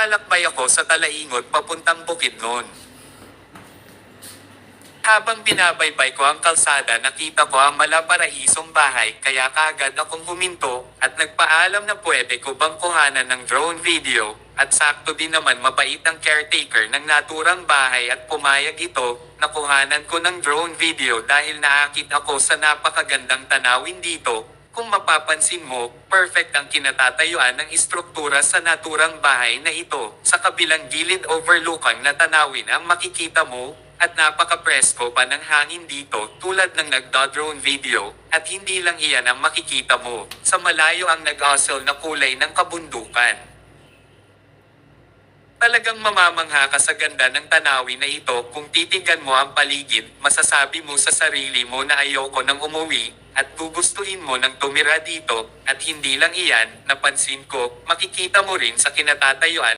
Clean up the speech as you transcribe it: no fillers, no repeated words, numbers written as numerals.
Naglalakbay ako sa Talaingot papuntang Bukidnon. Habang binabaybay ko ang kalsada, nakita ko ang malaparaisong bahay, kaya kaagad akong huminto at nagpaalam na pwede ko bang kuhanan ng drone video, at sakto din naman mabait ang caretaker ng naturang bahay at pumayag ito na kuhanan ko ng drone video dahil naakit ako sa napakagandang tanawin dito. Kung mapapansin mo, perfect ang kinatatayuan ng istruktura sa naturang bahay na ito. Sa kabilang gilid, overlookan na tanawin ang makikita mo, at napaka-presko pa ng hangin dito tulad ng nagda-drone video, at hindi lang iyan ang makikita mo. Sa malayo ang nag-hustle na kulay ng kabundukan. Talagang mamamangha ka sa ganda ng tanawin na ito. Kung titigan mo ang paligid, masasabi mo sa sarili mo na ayoko nang umuwi, at gugustuhin mo nang tumira dito. At hindi lang iyan, napansin ko, makikita mo rin sa kinatatayuan